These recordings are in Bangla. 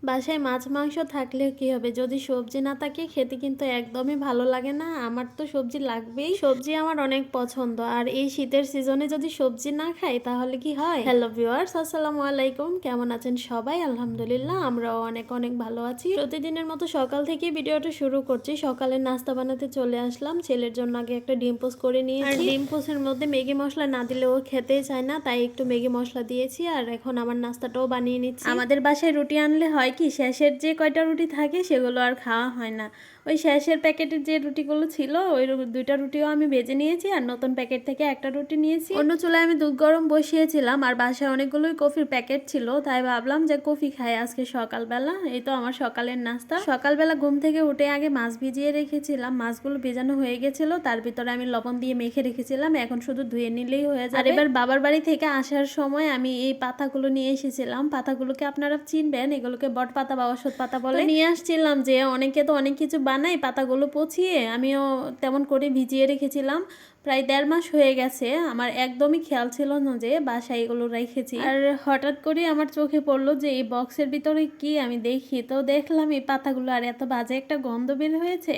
বাসায় মাছ মাংস থাকলে কি হবে, যদি সবজি না থাকে খেতে কিন্তু একদমই ভালো লাগে না। আমার তো সবজি লাগবেই, সবজি আমার অনেক পছন্দ। আর এই শীতের সিজনে যদি সবজি না খাই তাহলে কি হয়। হ্যালো ভিউয়ার্স, আসসালামু আলাইকুম। কেমন আছেন সবাই? আলহামদুলিল্লাহ, আমরাও অনেক অনেক ভালো আছি। প্রতিদিনের মতো সকাল থেকে ভিডিওটা শুরু করছি। সকালের নাস্তা বানাতে চলে আসলাম। ছেলের জন্য আগে একটা ডিম পোস্ট করে নিয়েছি। আর ডিম পোস্টের মধ্যে ম্যাগি মশলা না দিলেও খেতেই চায় না, তাই একটু ম্যাগি মশলা দিয়েছি। আর এখন আমার নাস্তাটাও বানিয়ে নিচ্ছি। আমাদের বাসায় রুটি আনলে হয় কি, শেষের যে কয়টা রুটি থাকে সেগুলো আর খাওয়া হয় না। ওই শেষের প্যাকেটের যে রুটিগুলো ছিল ওই দুইটা রুটিও আমি ভেজে নিয়েছি, আর নতুন প্যাকেট থেকে একটা রুটি নিয়েছি। অন্য চুলায় আমি দুধ গরম বসিয়েছিলাম, আর বাসায় অনেকগুলোই কফির প্যাকেট ছিল, তাই ভাবলাম যে কফি খাই আজকে সকালবেলা। এই তো আমার সকালের নাস্তা। সকালবেলা ঘুম থেকে উঠে আগে মাছ ভিজিয়ে রেখেছিলাম, মাছগুলো ভেজানো হয়ে গেছিল, তার ভিতরে আমি লবণ দিয়ে মেখে রেখেছিলাম, এখন শুধু ধুয়ে নিলেই হয়ে যাবে। আর এবার বাবার বাড়ি থেকে আসার সময় আমি এই পাতাগুলো নিয়ে এসেছিলাম। পাতাগুলোকে আপনারা চিনবেন, এগুলোকে বট পাতা বা অশ্বত্থ পাতা বলে। নিয়ে আসছিলাম যে অনেকে তো অনেক কিছু বানাই পাতাগুলো পচিয়ে, আমিও তেমন করে ভিজিয়ে রেখেছিলাম। প্রায় 1.5 মাস হয়ে গেছে, আমার একদমই খেয়াল ছিল না যে বাসায় এগুলো রেখেছি। আর হঠাৎ করে আমার চোখে পড়লো যে এই বক্সের ভিতরে কি, আমি দেখি তো দেখলাম এই পাতাগুলো, আর এত বাজে একটা গন্ধ বের হয়েছে।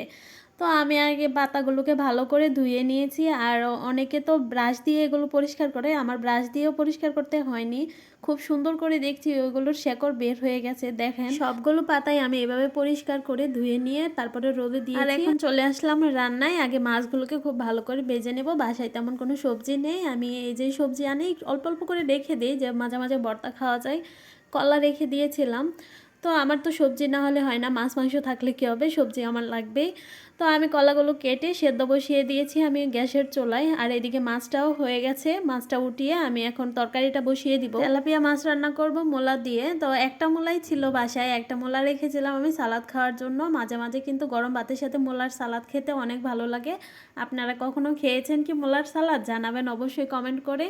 তো আমি আগে পাতাগুলোকে ভালো করে ধুয়ে নিয়েছি। আর অনেকে তো ব্রাশ দিয়ে এগুলো পরিষ্কার করে, আমার ব্রাশ দিয়েও পরিষ্কার করতে হয়নি। খুব সুন্দর করে দেখছি ওইগুলোর শেকড় বের হয়ে গেছে। দেখেন, সবগুলো পাতাই আমি এভাবে পরিষ্কার করে ধুয়ে নিয়ে তারপরে রোদে দিয়ে। আর এখন চলে আসলাম রান্নায়। আগে মাছগুলোকে খুব ভালো করে ভেজে নেব। বাসায় তেমন কোনো সবজি নেই, আমি এই যে সবজি আনি অল্প অল্প করে রেখে দিই, যে মাঝে মাঝে ভর্তা খাওয়া যায়। কলা রেখে দিয়েছিলাম। তো আমার তো সবজি না হলে হয় না, মাছ মাংস থাকলে কী হবে, সবজি আমার লাগবেই। তো আমি কলাগুলো কেটে সেদ্ধ বসিয়ে দিয়েছি আমি গ্যাসের চুলায়। আর এদিকে মাছটাও হয়ে গেছে, মাছটা উঠিয়ে আমি এখন তরকারিটা বসিয়ে দিব। তেলাপিয়া মাছ রান্না করব মূলা দিয়ে। তো একটা মূলাই ছিল বাসায়, একটা মূলা রেখেছিলাম আমি সালাদ খাওয়ার জন্য। মাঝে মাঝে কিন্তু গরম ভাতের সাথে মূলার সালাদ খেতে অনেক ভালো লাগে। আপনারা কখনো খেয়েছেন কি মূলার সালাদ? জানাবেন অবশ্যই কমেন্ট করে।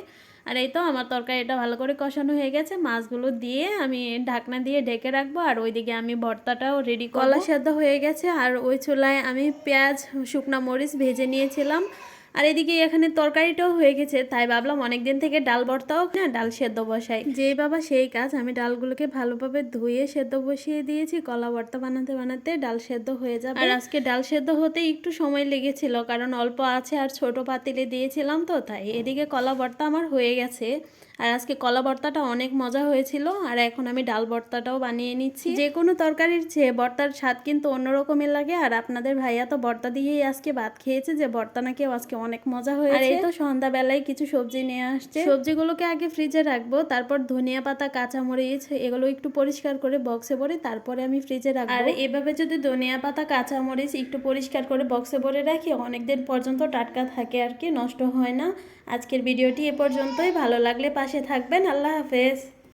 আর এই তো আমার তরকারিটা ভালো করে কষানো হয়ে গেছে, মাছগুলো দিয়ে আমি ঢাকনা দিয়ে ঢেকে রাখবো। আর ওইদিকে আমি ভর্তাটাও রেডি করব। কলা সেদ্ধ হয়ে গেছে, আর ওই চুলায় আমি পেঁয়াজ শুকনা মরিচ ভেজে নিয়েছিলাম। আর এদিকে এখানে তরকারিটাও হয়ে গেছে, তাই ভাবলাম অনেকদিন থেকে ডাল ভর্তাও না, ডাল সেদ্ধ বসাই। যেই বাবা সেই কাজ, আমি ডালগুলোকে ভালোভাবে ধুয়ে সেদ্ধ বসিয়ে দিয়েছি। কলা ভর্তা বানাতে বানাতে ডাল সেদ্ধ হয়ে যাবে। আর আজকে ডাল সেদ্ধ হতে একটু সময় লেগেছিল, কারণ অল্প আছে আর ছোট পাতিলে দিয়েছিলাম তো তাই। এদিকে কলা ভর্তা আমার হয়ে গেছে। আর আজকে কলা ভর্তাটা অনেক মজা হয়েছিল। আর এখন আমি ডাল ভর্তাটাও বানিয়ে নিচ্ছি। যে কোনো তরকারির চেয়ে ভর্তার স্বাদ কিন্তু অন্যরকমের লাগে। আর আপনাদের ভাইয়া তো ভর্তা দিয়েই আজকে ভাত খেয়েছে, যে ভর্তা নাকি আজকে অনেক মজা হয়েছে। আর এই তো সন্ধ্যাবেলায় কিছু সবজি নিয়ে আসছে, সবজিগুলোকে আগে ফ্রিজে রাখবো, তারপর ধনিয়া পাতা কাঁচামরিচ এগুলো একটু পরিষ্কার করে বক্সে ভরে তারপরে আমি ফ্রিজে রাখবো। আর এভাবে যদি ধনিয়া পাতা কাঁচামরিচ একটু পরিষ্কার করে বক্সে ভরে রাখি, অনেকদিন পর্যন্ত টাটকা থাকে আর কি, নষ্ট হয় না। আজকের ভিডিওটি এ পর্যন্তই। ভালো লাগলে পাশে থাকবেন। আল্লাহ হাফেজ।